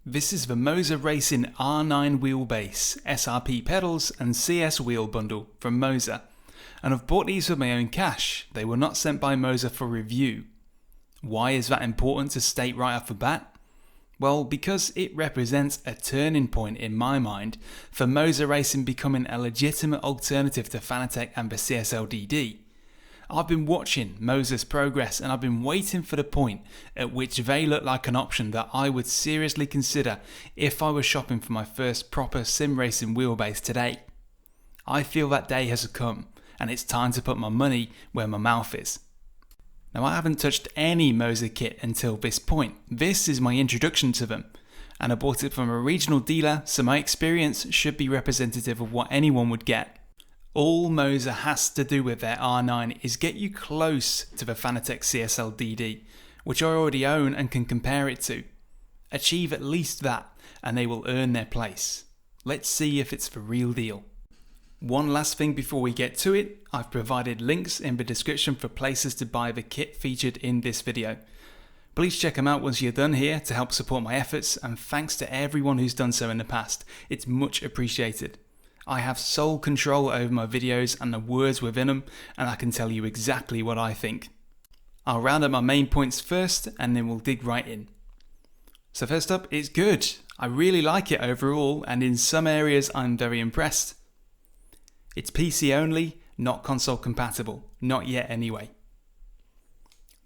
This is the Moza Racing R9 Wheelbase, SRP Pedals and CS wheel bundle from Moza, and I've bought these with my own cash. They were not sent by Moza for review. Why is that important to state right off the bat? Well, because it represents a turning point in my mind for Moza Racing becoming a legitimate alternative to Fanatec and the CSLDD. I've been watching Moza's progress and I've been waiting for the point at which they look like an option that I would seriously consider if I was shopping for my first proper sim racing wheelbase today. I feel that day has come and it's time to put my money where my mouth is. Now, I haven't touched any Moza kit until this point. This is my introduction to them, and I bought it from a regional dealer, so my experience should be representative of what anyone would get. All Moza has to do with their R9 is get you close to the Fanatec CSLDD, which I already own and can compare it to. Achieve at least that, and they will earn their place. Let's see if it's the real deal. One last thing before we get to it, I've provided links in the description for places to buy the kit featured in this video. Please check them out once you're done here to help support my efforts, and thanks to everyone who's done so in the past. It's much appreciated. I have sole control over my videos and the words within them, and I can tell you exactly what I think. I'll round up my main points first and then we'll dig right in. So first up, it's good. I really like it overall, and in some areas I'm very impressed. It's PC only, not console compatible. Not yet anyway.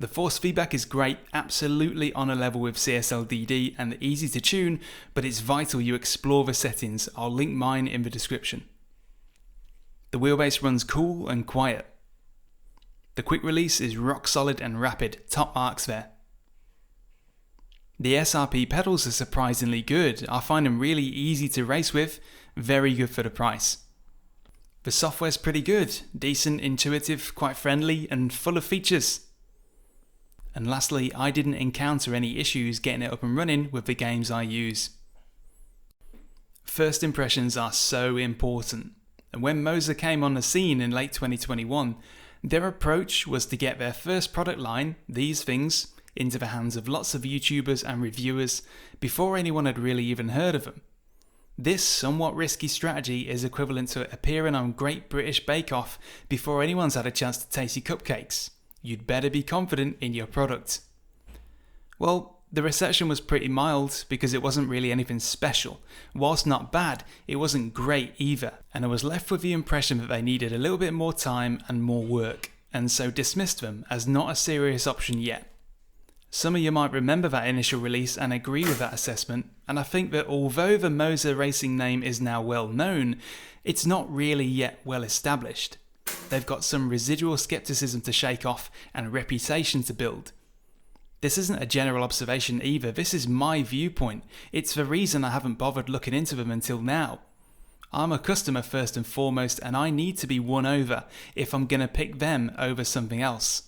The force feedback is great, absolutely on a level with CSLDD and easy to tune, but it's vital you explore the settings. I'll link mine in the description. The wheelbase runs cool and quiet. The quick release is rock solid and rapid, top marks there. The SRP pedals are surprisingly good. I find them really easy to race with, very good for the price. The software's pretty good, decent, intuitive, quite friendly and full of features. And lastly, I didn't encounter any issues getting it up and running with the games I use. First impressions are so important, and when Moza came on the scene in late 2021, their approach was to get their first product line, these things, into the hands of lots of YouTubers and reviewers before anyone had really even heard of them. This somewhat risky strategy is equivalent to appearing on Great British Bake Off before anyone's had a chance to taste your cupcakes. You'd better be confident in your product. Well, the reception was pretty mild because it wasn't really anything special. Whilst not bad, it wasn't great either, and I was left with the impression that they needed a little bit more time and more work, and so dismissed them as not a serious option yet. Some of you might remember that initial release and agree with that assessment, and I think that although the Moza Racing name is now well known, it's not really yet well established. They've got some residual skepticism to shake off and a reputation to build. This isn't a general observation either, this is my viewpoint. It's the reason I haven't bothered looking into them until now. I'm a customer first and foremost, and I need to be won over if I'm going to pick them over something else.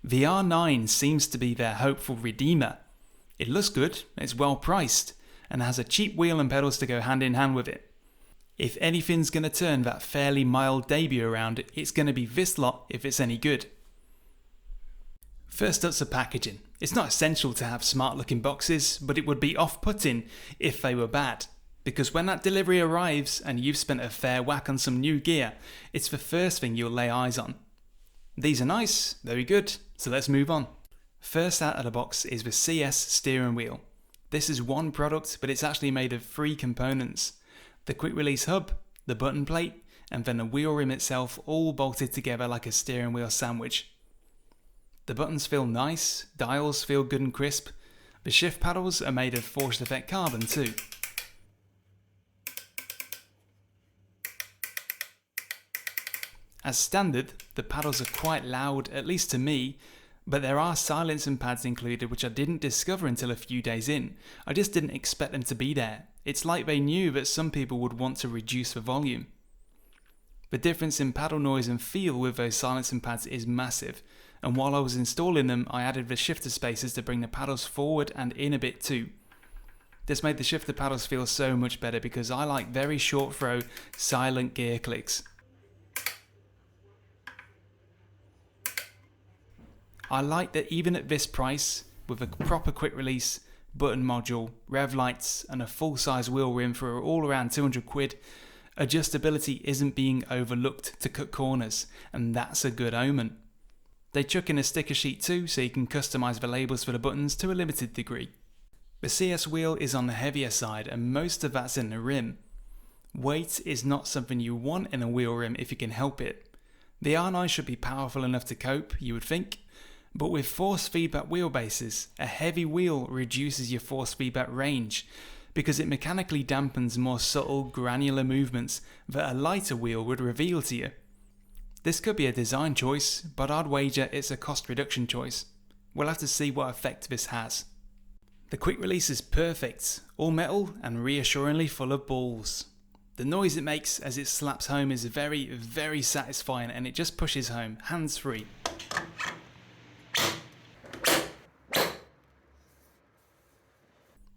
The R9 seems to be their hopeful redeemer. It looks good, it's well priced, and has a cheap wheel and pedals to go hand in hand with it. If anything's going to turn that fairly mild debut around, it's going to be this lot if it's any good. First up's the packaging. It's not essential to have smart looking boxes, but it would be off-putting if they were bad. Because when that delivery arrives and you've spent a fair whack on some new gear, it's the first thing you'll lay eyes on. These are nice, very good, so let's move on. First out of the box is the CS steering wheel. This is one product, but it's actually made of 3 components. The quick release hub, the button plate, and then the wheel rim itself, all bolted together like a steering wheel sandwich. The buttons feel nice, dials feel good and crisp. The shift paddles are made of forged effect carbon too. As standard, the paddles are quite loud, at least to me, but there are silencing pads included which I didn't discover until a few days in. I just didn't expect them to be there. It's like they knew that some people would want to reduce the volume. The difference in paddle noise and feel with those silencing pads is massive, and while I was installing them I added the shifter spacers to bring the paddles forward and in a bit too. This made the shifter paddles feel so much better because I like very short throw, silent gear clicks. I like that even at this price, with a proper quick release, button module, rev lights and a full-size wheel rim for all around 200 quid, adjustability isn't being overlooked to cut corners, and that's a good omen. They chuck in a sticker sheet too, so you can customise the labels for the buttons to a limited degree. The CS wheel is on the heavier side and most of that's in the rim. Weight is not something you want in a wheel rim if you can help it. The R9 should be powerful enough to cope, you would think, but with force feedback wheelbases, a heavy wheel reduces your force feedback range because it mechanically dampens more subtle, granular movements that a lighter wheel would reveal to you. This could be a design choice, but I'd wager it's a cost reduction choice. We'll have to see what effect this has. The quick release is perfect, all metal and reassuringly full of balls. The noise it makes as it slaps home is very, very satisfying, and it just pushes home, hands free.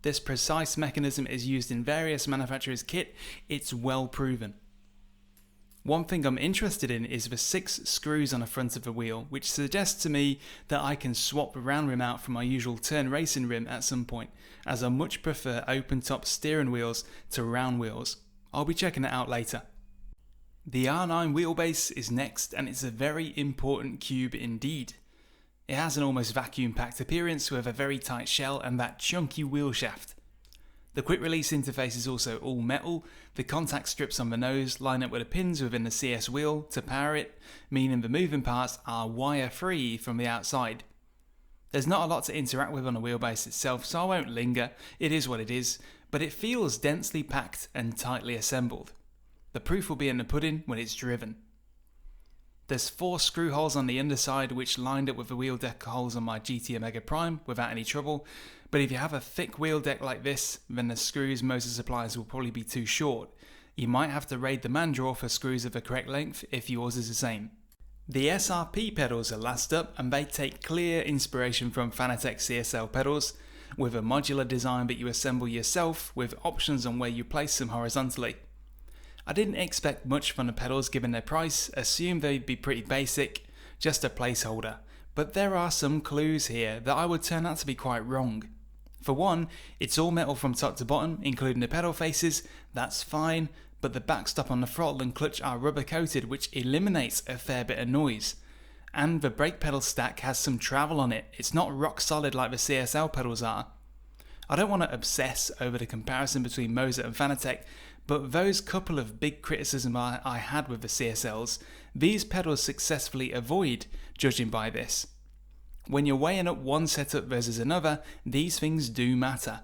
This precise mechanism is used in various manufacturers' kit. It's well proven. One thing I'm interested in is the 6 screws on the front of the wheel, which suggests to me that I can swap the round rim out from my usual turn racing rim at some point, as I much prefer open top steering wheels to round wheels. I'll be checking it out later. The R9 wheelbase is next, and it's a very important cube indeed. It has an almost vacuum-packed appearance with a very tight shell and that chunky wheel shaft. The quick release interface is also all metal. The contact strips on the nose line up with the pins within the CS wheel to power it, meaning the moving parts are wire-free from the outside. There's not a lot to interact with on the wheelbase itself, so I won't linger. It is what it is, but it feels densely packed and tightly assembled. The proof will be in the pudding when it's driven. There's 4 screw holes on the underside which lined up with the wheel deck holes on my GT Omega Prime without any trouble, but if you have a thick wheel deck like this, then the screws Moza supplies will probably be too short. You might have to raid the man drawer for screws of the correct length if yours is the same. The SRP pedals are last up, and they take clear inspiration from Fanatec CSL pedals, with a modular design that you assemble yourself with options on where you place them horizontally. I didn't expect much from the pedals given their price, assumed they'd be pretty basic, just a placeholder, but there are some clues here that I would turn out to be quite wrong. For one, it's all metal from top to bottom, including the pedal faces. That's fine, but the backstop on the throttle and clutch are rubber coated, which eliminates a fair bit of noise. And the brake pedal stack has some travel on it. It's not rock solid like the CSL pedals are. I don't want to obsess over the comparison between Moza and Fanatec, but those couple of big criticisms I had with the CSLs, these pedals successfully avoid, judging by this. When you're weighing up one setup versus another, these things do matter.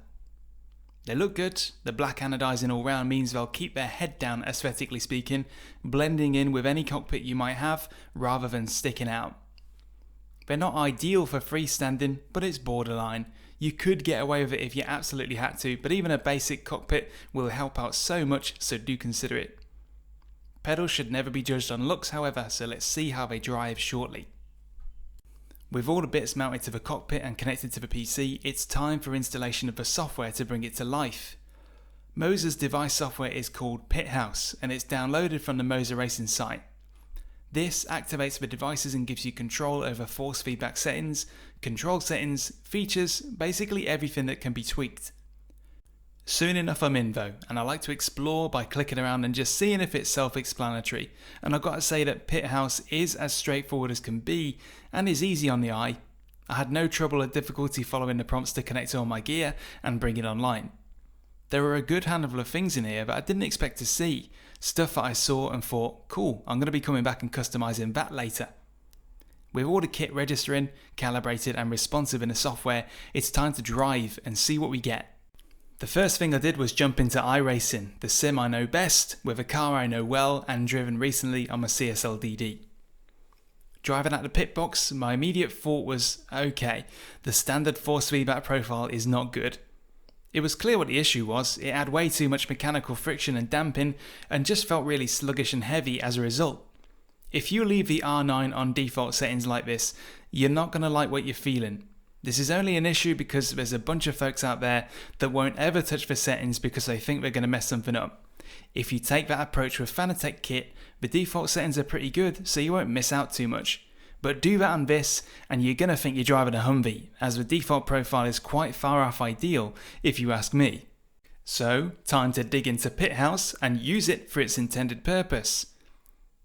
They look good, the black anodizing all round means they'll keep their head down aesthetically speaking, blending in with any cockpit you might have rather than sticking out. They're not ideal for freestanding, but it's borderline. You could get away with it if you absolutely had to, but even a basic cockpit will help out so much, so do consider it. Pedals should never be judged on looks however, so let's see how they drive shortly. With all the bits mounted to the cockpit and connected to the PC, it's time for installation of the software to bring it to life. Moza's device software is called Pithouse, and it's downloaded from the Moza Racing site. This activates the devices and gives you control over force feedback settings, control settings, features, basically everything that can be tweaked. Soon enough I'm in though, and I like to explore by clicking around and just seeing if it's self-explanatory, and I've got to say that Pithouse is as straightforward as can be and is easy on the eye. I had no trouble or difficulty following the prompts to connect all my gear and bring it online. There were a good handful of things in here that I didn't expect to see, stuff that I saw and thought, cool, I'm going to be coming back and customizing that later. With all the kit registering, calibrated and responsive in the software, it's time to drive and see what we get. The first thing I did was jump into iRacing, the sim I know best, with a car I know well and driven recently on my CSL DD. Driving out the pit box, my immediate thought was, okay, the standard force feedback profile is not good. It was clear what the issue was. It had way too much mechanical friction and damping and just felt really sluggish and heavy as a result. If you leave the R9 on default settings like this, you're not going to like what you're feeling. This is only an issue because there's a bunch of folks out there that won't ever touch the settings because they think they're going to mess something up. If you take that approach with Fanatec kit, the default settings are pretty good, so you won't miss out too much. But do that on this and you're going to think you're driving a Humvee, as the default profile is quite far off ideal if you ask me. So, time to dig into Pithouse and use it for its intended purpose.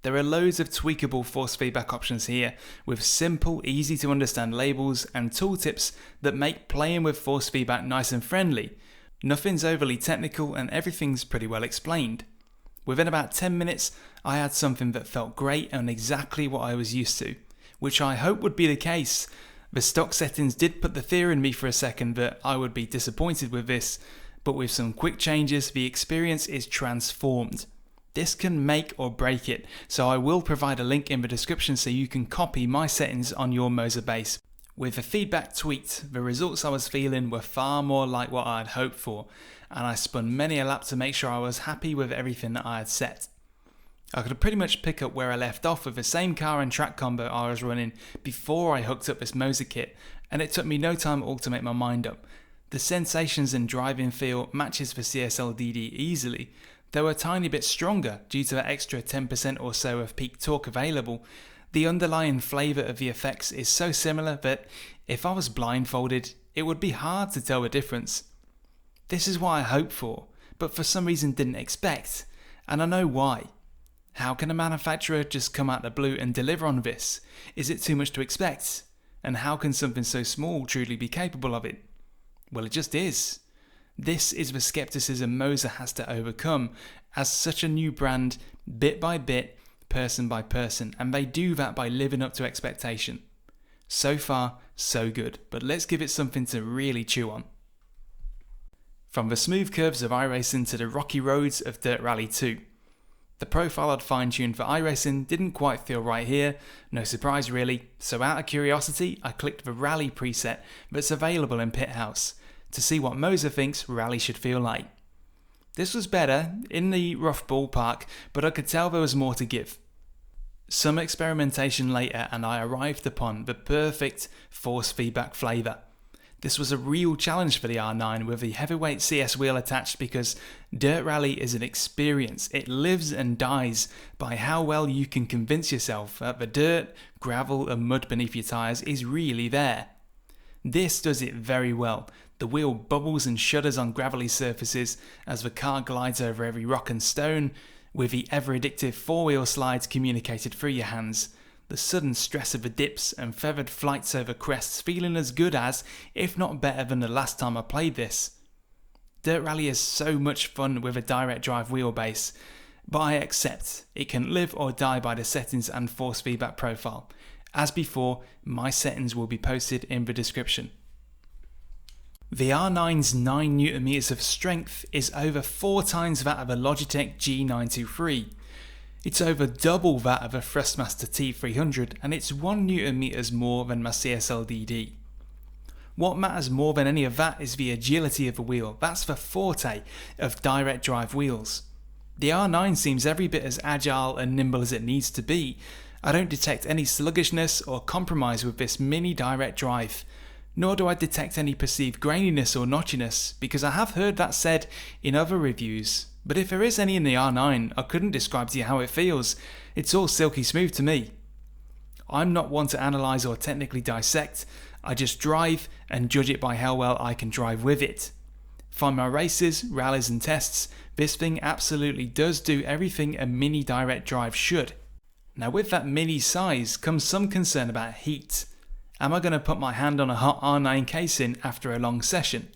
There are loads of tweakable force feedback options here, with simple, easy to understand labels and tooltips that make playing with force feedback nice and friendly. Nothing's overly technical and everything's pretty well explained. Within about 10 minutes, I had something that felt great and exactly what I was used to, which I hope would be the case. The stock settings did put the fear in me for a second that I would be disappointed with this, but with some quick changes, the experience is transformed. This can make or break it, so I will provide a link in the description so you can copy my settings on your Moza base. With the feedback tweaked, the results I was feeling were far more like what I had hoped for, and I spun many a lap to make sure I was happy with everything that I had set. I could pretty much pick up where I left off with the same car and track combo I was running before I hooked up this Moza kit, and it took me no time at all to make my mind up. The sensations and driving feel matches the CSLDD easily, though a tiny bit stronger due to the extra 10% or so of peak torque available. The underlying flavour of the effects is so similar that if I was blindfolded, it would be hard to tell the difference. This is what I hoped for, but for some reason didn't expect, and I know why. How can a manufacturer just come out the blue and deliver on this? Is it too much to expect? And how can something so small truly be capable of it? Well, it just is. This is the skepticism Moza has to overcome as such a new brand, bit by bit, person by person, and they do that by living up to expectation. So far, so good, but let's give it something to really chew on. From the smooth curves of iRacing to the rocky roads of Dirt Rally 2. The profile I'd fine-tuned for iRacing didn't quite feel right here, no surprise really, so out of curiosity I clicked the Rally preset that's available in Pithouse to see what Moza thinks Rally should feel like. This was better, in the rough ballpark, but I could tell there was more to give. Some experimentation later and I arrived upon the perfect force feedback flavour. This was a real challenge for the R9 with the heavyweight CS wheel attached because Dirt Rally is an experience. It lives and dies by how well you can convince yourself that the dirt, gravel and mud beneath your tyres is really there. This does it very well. The wheel bubbles and shudders on gravelly surfaces as the car glides over every rock and stone, with the ever-addictive four-wheel slides communicated through your hands. The sudden stress of the dips and feathered flights over crests feeling as good as, if not better than the last time I played this. Dirt Rally is so much fun with a direct drive wheelbase, but I accept it can live or die by the settings and force feedback profile. As before, my settings will be posted in the description. The R9's 9 Nm of strength is over 4 times that of a Logitech G923. It's over double that of a Thrustmaster T300 and it's 1 Nm more than my CSLDD. What matters more than any of that is the agility of the wheel. That's the forte of direct drive wheels. The R9 seems every bit as agile and nimble as it needs to be. I don't detect any sluggishness or compromise with this mini direct drive. Nor do I detect any perceived graininess or notchiness, because I have heard that said in other reviews, but if there is any in the R9, I couldn't describe to you how it feels. It's all silky smooth to me. I'm not one to analyse or technically dissect, I just drive and judge it by how well I can drive with it. Find my races, rallies and tests, this thing absolutely does do everything a mini direct drive should. Now with that mini size comes some concern about heat. Am I going to put my hand on a hot R9 casing after a long session?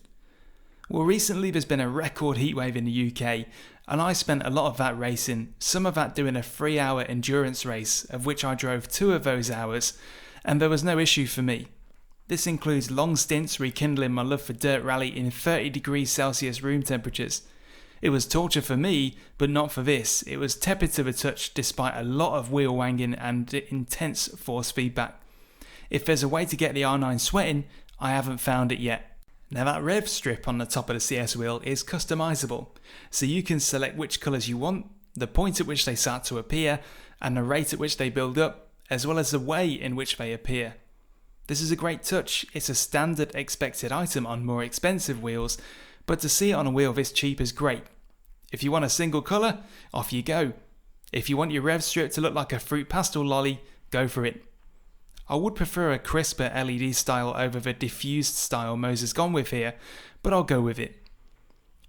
Well, recently there's been a record heatwave in the UK and I spent a lot of that racing, some of that doing a 3-hour endurance race, of which I drove 2 of those hours, and there was no issue for me. This includes long stints rekindling my love for Dirt Rally in 30 degrees Celsius room temperatures. It was torture for me, but not for this. It was tepid to the touch despite a lot of wheel wanging and intense force feedback. If there's a way to get the R9 sweating, I haven't found it yet. Now that rev strip on the top of the CS wheel is customizable, so you can select which colours you want, the point at which they start to appear, and the rate at which they build up, as well as the way in which they appear. This is a great touch. It's a standard expected item on more expensive wheels, but to see it on a wheel this cheap is great. If you want a single colour, off you go. If you want your rev strip to look like a fruit pastel lolly, go for it. I would prefer a crisper LED style over the diffused style Moza's gone with here, but I'll go with it.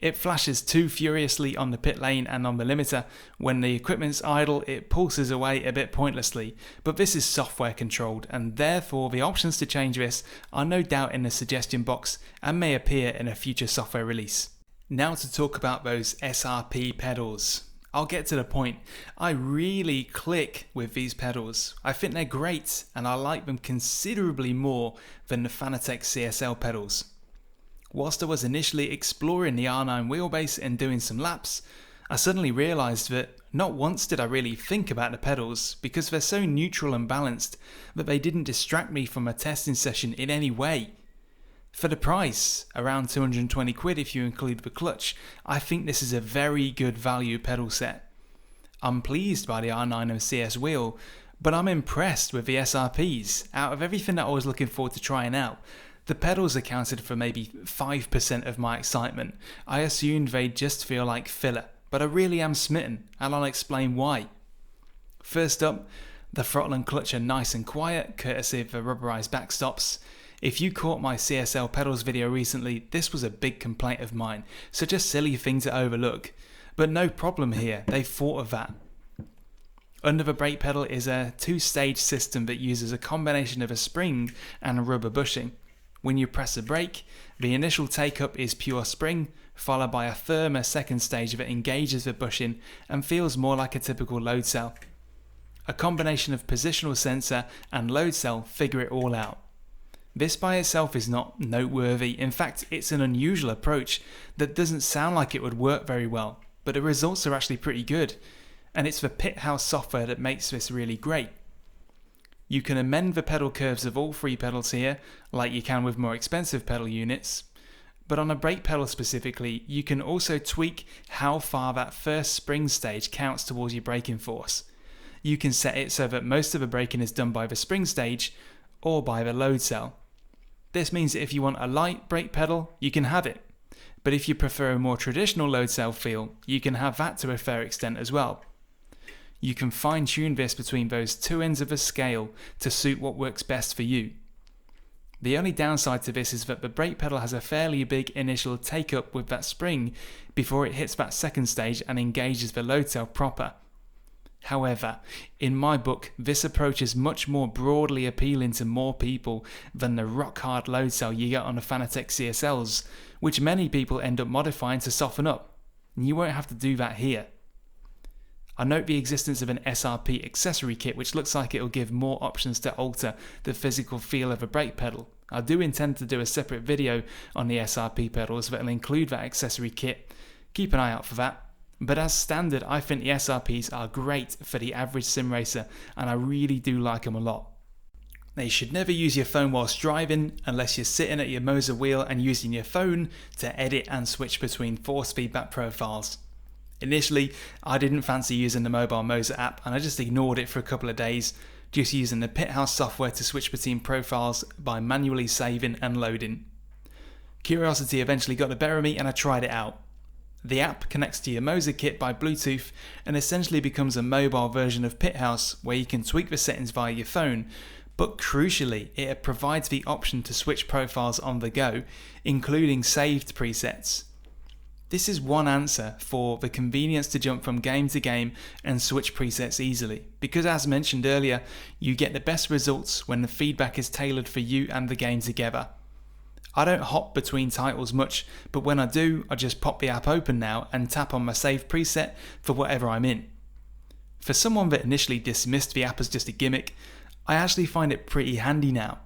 It flashes too furiously on the pit lane and on the limiter. When the equipment's idle, it pulses away a bit pointlessly, but this is software controlled, and therefore the options to change this are no doubt in the suggestion box and may appear in a future software release. Now to talk about those SRP pedals. I'll get to the point. I really click with these pedals. I think they're great, and I like them considerably more than the Fanatec CSL pedals. Whilst I was initially exploring the R9 wheelbase and doing some laps, I suddenly realised that not once did I really think about the pedals, because they're so neutral and balanced that they didn't distract me from a testing session in any way. For the price, around 220 quid if you include the clutch, I think this is a very good value pedal set. I'm pleased by the R9 and CS wheel, but I'm impressed with the SRPs. Out of everything that I was looking forward to trying out, the pedals accounted for maybe 5% of my excitement. I assumed they'd just feel like filler, but I really am smitten, and I'll explain why. First up, the throttle and clutch are nice and quiet, courtesy of the rubberized backstops. If you caught my CSL pedals video recently, this was a big complaint of mine, such a silly thing to overlook. But no problem here, they've thought of that. Under the brake pedal is a two-stage system that uses a combination of a spring and a rubber bushing. When you press a brake, the initial take-up is pure spring, followed by a firmer second stage that engages the bushing and feels more like a typical load cell. A combination of positional sensor and load cell figure it all out. This by itself is not noteworthy. In fact, it's an unusual approach that doesn't sound like it would work very well, but the results are actually pretty good, and it's the pit house software that makes this really great. You can amend the pedal curves of all three pedals here, like you can with more expensive pedal units, but on a brake pedal specifically, you can also tweak how far that first spring stage counts towards your braking force. You can set it so that most of the braking is done by the spring stage or by the load cell. This means that if you want a light brake pedal, you can have it, but if you prefer a more traditional load cell feel, you can have that to a fair extent as well. You can fine-tune this between those two ends of a scale to suit what works best for you. The only downside to this is that the brake pedal has a fairly big initial take-up with that spring before it hits that second stage and engages the load cell proper. However, in my book, this approach is much more broadly appealing to more people than the rock-hard load cell you get on the Fanatec CSLs, which many people end up modifying to soften up. You won't have to do that here. I note the existence of an SRP accessory kit which looks like it will give more options to alter the physical feel of a brake pedal. I do intend to do a separate video on the SRP pedals that will include that accessory kit. Keep an eye out for that. But as standard, I think the SRPs are great for the average sim racer, and I really do like them a lot. Now, you should never use your phone whilst driving unless you're sitting at your Moza wheel and using your phone to edit and switch between force feedback profiles. Initially, I didn't fancy using the mobile Moza app and I just ignored it for a couple of days, just using the pit house software to switch between profiles by manually saving and loading. Curiosity eventually got the better of me and I tried it out. The app connects to your Moza kit by Bluetooth and essentially becomes a mobile version of Pit House where you can tweak the settings via your phone, but crucially it provides the option to switch profiles on the go, including saved presets. This is one answer for the convenience to jump from game to game and switch presets easily, because as mentioned earlier, you get the best results when the feedback is tailored for you and the game together. I don't hop between titles much, but when I do, I just pop the app open now and tap on my save preset for whatever I'm in. For someone that initially dismissed the app as just a gimmick, I actually find it pretty handy now.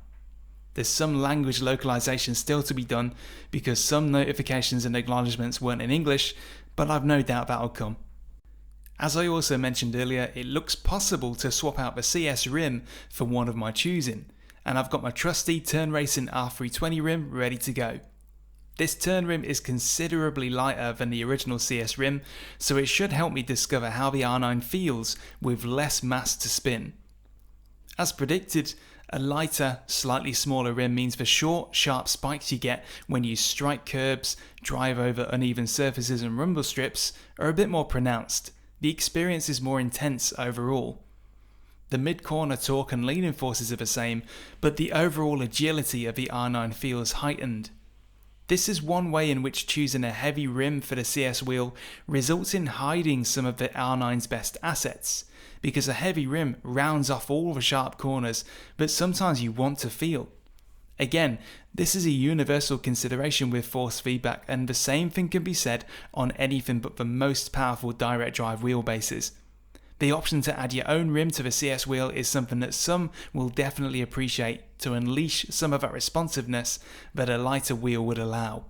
There's some language localization still to be done because some notifications and acknowledgements weren't in English, but I've no doubt that'll come. As I also mentioned earlier, it looks possible to swap out the CS rim for one of my choosing, and I've got my trusty Turn Racing R320 rim ready to go. This turn rim is considerably lighter than the original CS rim, so it should help me discover how the R9 feels with less mass to spin. As predicted, a lighter, slightly smaller rim means the short, sharp spikes you get when you strike curbs, drive over uneven surfaces and rumble strips are a bit more pronounced. The experience is more intense overall. The mid-corner torque and leaning forces are the same, but the overall agility of the R9 feels heightened. This is one way in which choosing a heavy rim for the CS wheel results in hiding some of the R9's best assets, because a heavy rim rounds off all the sharp corners, but sometimes you want to feel. Again, this is a universal consideration with force feedback, and the same thing can be said on anything but the most powerful direct drive wheelbases. The option to add your own rim to the CS wheel is something that some will definitely appreciate to unleash some of that responsiveness that a lighter wheel would allow.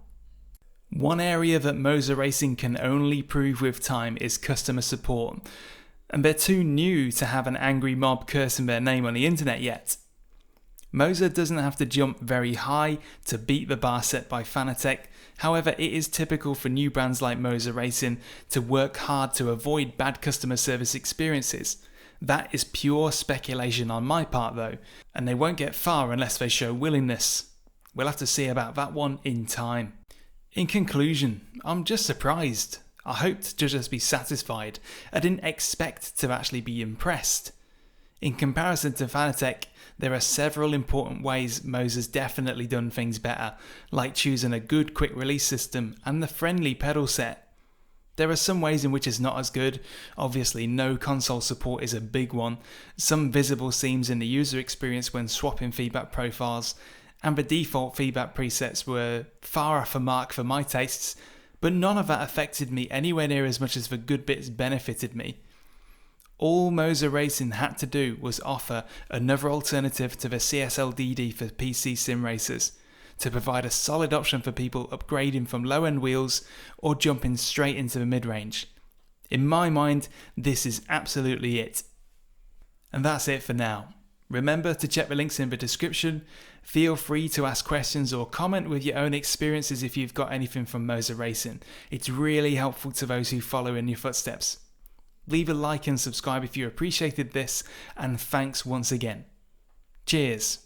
One area that Moza Racing can only prove with time is customer support, and they're too new to have an angry mob cursing their name on the internet yet. Moza doesn't have to jump very high to beat the bar set by Fanatec. However, it is typical for new brands like Moza Racing to work hard to avoid bad customer service experiences. That is pure speculation on my part though, and they won't get far unless they show willingness. We'll have to see about that one in time. In conclusion, I'm just surprised. I hoped to just be satisfied. I didn't expect to actually be impressed. In comparison to Fanatec, there are several important ways Moza's definitely done things better, like choosing a good quick release system and the friendly pedal set. There are some ways in which it's not as good. Obviously, no console support is a big one, some visible seams in the user experience when swapping feedback profiles, and the default feedback presets were far off the mark for my tastes, but none of that affected me anywhere near as much as the good bits benefited me. All Moza Racing had to do was offer another alternative to the CSLDD for PC sim racers, to provide a solid option for people upgrading from low-end wheels or jumping straight into the mid-range. In my mind, this is absolutely it. And that's it for now. Remember to check the links in the description. Feel free to ask questions or comment with your own experiences if you've got anything from Moza Racing. It's really helpful to those who follow in your footsteps. Leave a like and subscribe if you appreciated this, and thanks once again. Cheers.